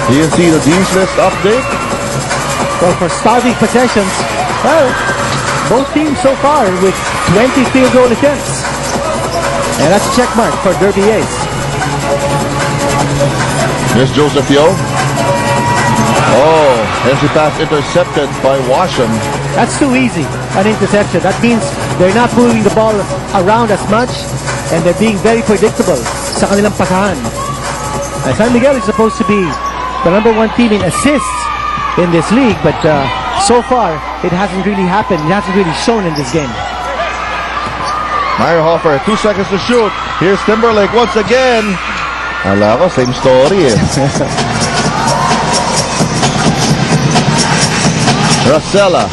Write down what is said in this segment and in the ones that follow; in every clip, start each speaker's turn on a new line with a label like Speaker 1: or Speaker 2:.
Speaker 1: Do you see the Dean's List update?
Speaker 2: Well, for starting possessions, well, both teams so far with 20 field goal attempts. And that's a check mark for Derby Ace.
Speaker 1: Here's Joseph Yo. Oh, entry pass intercepted by Washam.
Speaker 2: That's too easy, an interception. That means they're not moving the ball around as much and they're being very predictable sa kanilang pasahan. San Miguel is supposed to be the #1 team in assists in this league, but so far it hasn't really happened. It hasn't really shown in this game.
Speaker 1: Meyerhofer, 2 seconds to shoot. Here's Timberlake once again. Ala ko, same story eh. Rosella.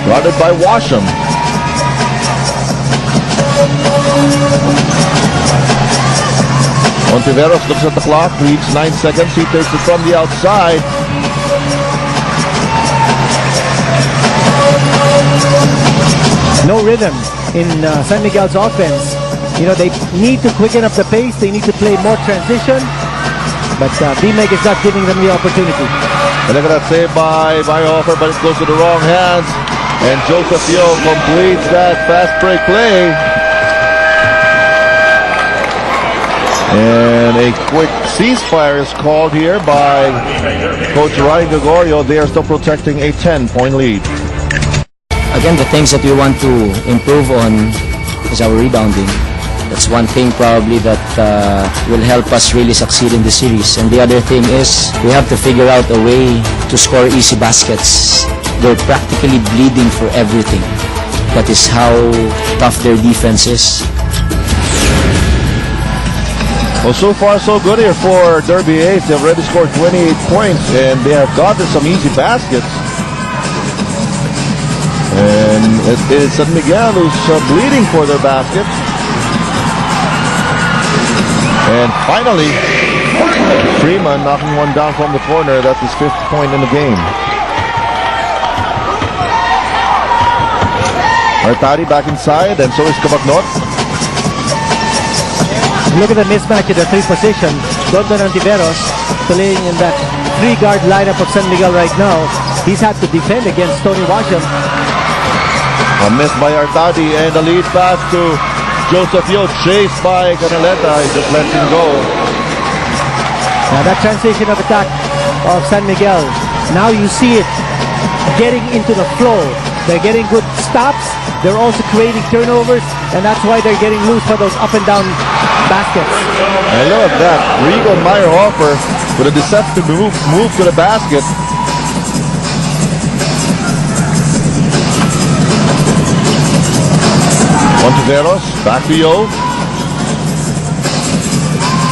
Speaker 1: Guarded by Washam. Ontiveros looks at the clock, reads 9 seconds. He takes it from the outside.
Speaker 2: No rhythm in San Miguel's offense. You know, they need to quicken up the pace. They need to play more transition. But B-Meg is not giving them the opportunity.
Speaker 1: And look at that save by Meyerhofer, but it goes to the wrong hands. And Joseph Yo completes that fast break play. And a quick ceasefire is called here by Coach Ryan Gregorio. They are still protecting a 10-point lead.
Speaker 3: Again, the things that we want to improve on is our rebounding. That's one thing probably that will help us really succeed in the series. And the other thing is we have to figure out a way to score easy baskets. They're practically bleeding for everything. That is how tough their defense is.
Speaker 1: Well, so far so good here for Derby Ace. They've already scored 28 points and they have gotten some easy baskets. And it is San Miguel who's bleeding for their baskets. And finally, Freeman knocking one down from the corner. That's his 5th point in the game. Artadi back inside, and so is Cabagnot.
Speaker 2: Look at the mismatch in the 3 position. Dondon Ontiveros playing in that 3-guard lineup of San Miguel right now. He's had to defend against Tony Washam.
Speaker 1: A miss by Artadi, and the lead pass to Joseph Yo, chased by Canaleta. He just lets him go.
Speaker 2: Now that transition of attack of San Miguel, now you see it getting into the flow. They're getting good stops. They're also creating turnovers, and that's why they're getting loose for those up and down baskets.
Speaker 1: I love that. Rigo Meyerhofer with a deceptive move to the basket. Ontiveros, back to Yo.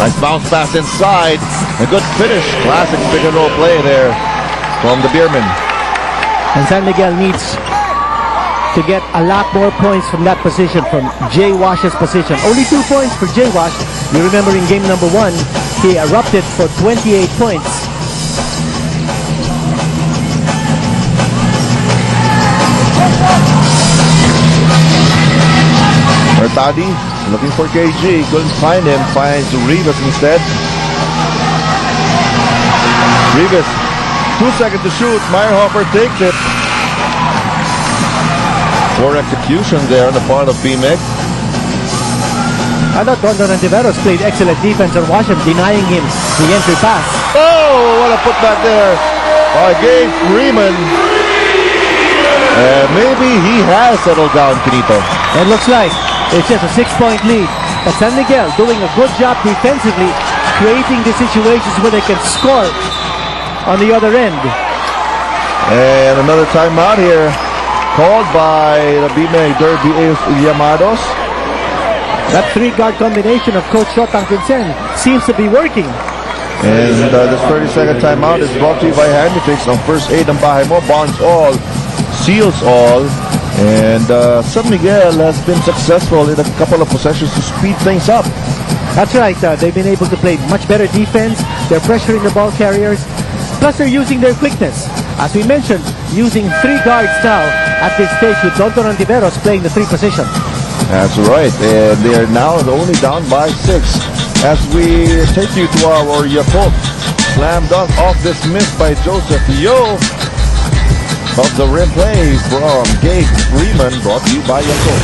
Speaker 1: Nice bounce pass inside. A good finish. Classic pick and roll play there from the Beerman.
Speaker 2: And San Miguel needs to get a lot more points from that position, from Jay Wash's position. Only 2 points for Jay Wash. You remember in game number 1, he erupted for 28 points.
Speaker 1: Artadi looking for KG, couldn't find him, finds Rivas instead. Rivas, 2 seconds to shoot, Meyerhofer takes it. Poor execution there on the part of B-Meg.
Speaker 2: I thought Dondon Ontiveros played excellent defense on Washam, denying him the entry pass.
Speaker 1: Oh, what a putback there by Gabe Freeman. Maybe he has settled down, Quinito.
Speaker 2: It looks like it's just a 6-point lead. But San Miguel doing a good job defensively, creating the situations where they can score on the other end.
Speaker 1: And another timeout here, called by the B-Meg Derby Ace Llamados.
Speaker 2: That 3-guard combination of Coach Shotang Vincent seems to be working.
Speaker 1: And this 30-second timeout is brought to you by Handyfix. On first aid ng bahay mo, bonds all, seals all. And San Miguel has been successful in a couple of possessions to speed things up.
Speaker 2: That's right. They've been able to play much better defense. They're pressuring the ball carriers. Plus, they're using their quickness. As we mentioned, using 3 guards now at this stage with Dondon Ontiveros playing the 3 position.
Speaker 1: That's right. And they are now only down by 6 as we take you to our Yakult Slam dunk off this miss by Joseph Yo. Off the rim play from Gabe Freeman, brought to you by Yakult.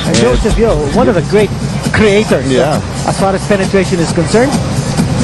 Speaker 2: And Joseph Yo, one of the great creators as far as penetration is concerned.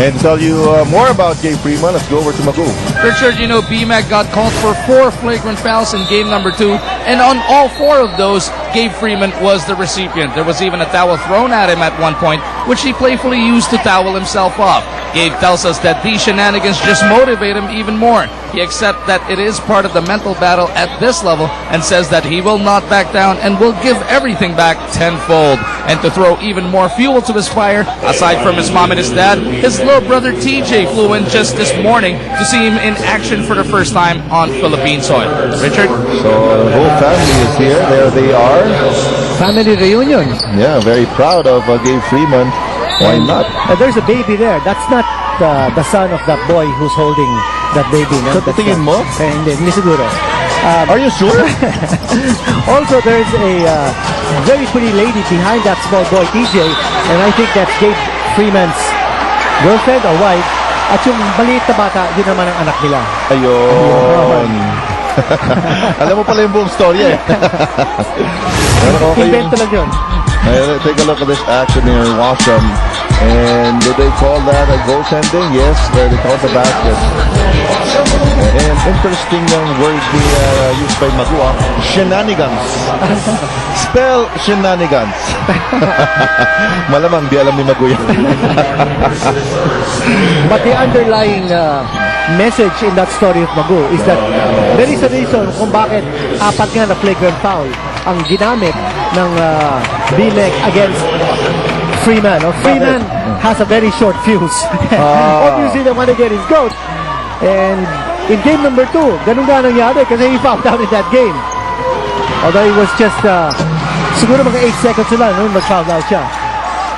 Speaker 1: And to tell you more about Gabe Freeman, let's go over to Magoo.
Speaker 4: Richard, you know, BMAC got called for 4 flagrant fouls in game number 2, and on all 4 of those, Gabe Freeman was the recipient. There was even a towel thrown at him at one point, which he playfully used to towel himself off. Gabe tells us that these shenanigans just motivate him even more. He accepts that it is part of the mental battle at this level and says that he will not back down and will give everything back tenfold. And to throw even more fuel to his fire, aside from his mom and his dad, his little brother TJ flew in just this morning to see him in action for the first time on Philippine soil. Richard?
Speaker 1: So the whole family is here. There they are.
Speaker 2: Family reunion.
Speaker 1: Yeah, very proud of Gabe Freeman. Why not?
Speaker 2: There's a baby there. That's not the son of that boy who's holding that baby. No?
Speaker 1: So tingin mo?
Speaker 2: Hindi siguro.
Speaker 1: Are you sure?
Speaker 2: Also, there's a very pretty lady behind that small boy, TJ, and I think that's Gabe Freeman's girlfriend or wife. At yung maliit na bata, yun naman ang anak nila.
Speaker 1: Ayun. Alam mo pala yung buong story eh.
Speaker 2: Invento lang yun.
Speaker 1: Take a look at this action here in Washam. And did they call that a goaltending? Yes, they called the basket. And interesting word used by Magua, shenanigans. Spell shenanigans. Malamang di alam ni Magua.
Speaker 2: But the underlying message in that story of Magoo is that there is a reason kung bakit 4 nga na flagrant foul ang ginamit ng BMAC against Freeman. Freeman has a very short fuse. Obviously, they want to get his goat. And in game number 2, ganun nga nangyari kasi he fouled out in that game. Although it was just, siguro mga 8 seconds lang nung mag-foul out siya.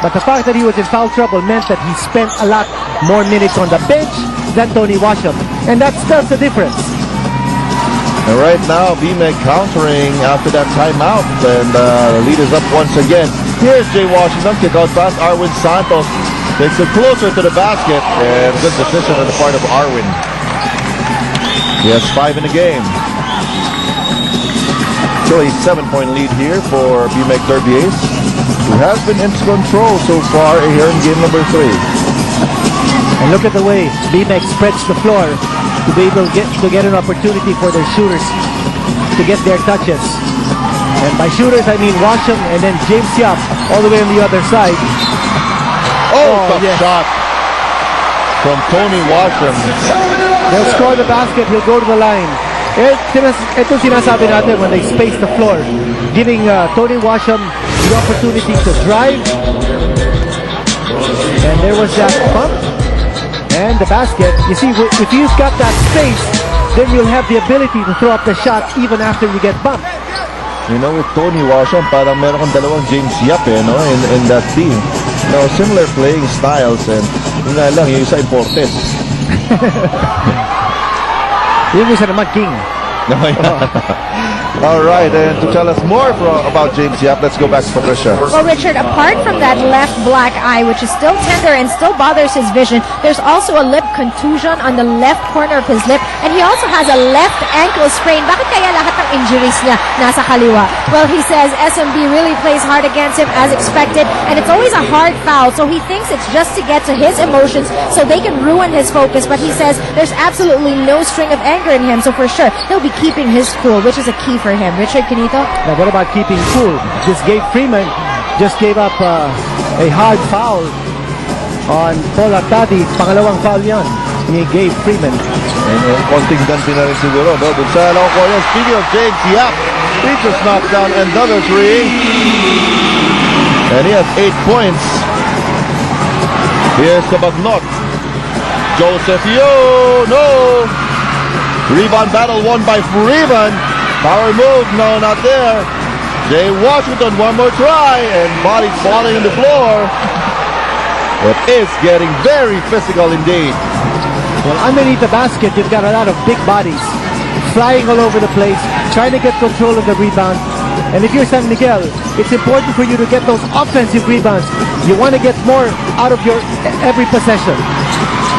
Speaker 2: But the fact that he was in foul trouble meant that he spent a lot more minutes on the bench than Tony Washam. And that's the difference.
Speaker 1: And right now, BMAC countering after that timeout, and the lead is up once again. Here's Jay Washington, kick out pass. Arwin Santos takes it closer to the basket, and good decision on the part of Arwin. He has 5 in the game. So a 7-point lead here for BMAC Derby Ace, who has been in control so far here in game number 3.
Speaker 2: And look at the way BMAC spreads the floor to be able to get an opportunity for their shooters to get their touches. And by shooters, I mean Washam and then James Yap all the way on the other side.
Speaker 1: Tough shot from Tony Washam.
Speaker 2: They'll score the basket. He'll go to the line. Ito sinasabi natin when they space the floor, giving Tony Washam the opportunity to drive. And there was that bump. And the basket, you see, if you've got that space, then you'll have the ability to throw up the shot even after you get bumped.
Speaker 1: You know, with Tony Washam, parang meron kang dalawang James Yap no, in that team. You know, similar playing styles, and yun nga lang, yung isa imported.
Speaker 2: Yung isa naman king.
Speaker 1: All right, and to tell us more about James Yap, let's go back to Patricia.
Speaker 5: Well, Richard, apart from that left black eye, which is still tender and still bothers his vision, there's also a lip contusion on the left corner of his lip, and he also has a left ankle sprain. Bakit kaya lahat ng injuries niya nasa kaliwa? Well, he says SMB really plays hard against him as expected, and it's always a hard foul, so he thinks it's just to get to his emotions so they can ruin his focus, but he says there's absolutely no string of anger in him, so for sure, he'll be keeping his cool, which is a key for him. Richard Canito?
Speaker 2: Now, what about keeping cool? This Gabe Freeman just gave up a hard foul on Paul Artadi. Pangalawang foul yan ni Gabe Freeman.
Speaker 1: And konting ganti na rin siguro. No? Dun sa Long Korean, speaking of James Yap, he just knocked down another 3. And he has 8 points. Here's the Bagnot. Joseph Yo, no! Rebound battle won by Freeman. Power move, no, not there. Jay Washington, one more try, and bodies falling on the floor. It is getting very physical indeed.
Speaker 2: Well, underneath the basket, you've got a lot of big bodies flying all over the place, trying to get control of the rebound. And if you're San Miguel, it's important for you to get those offensive rebounds. You want to get more out of your every possession.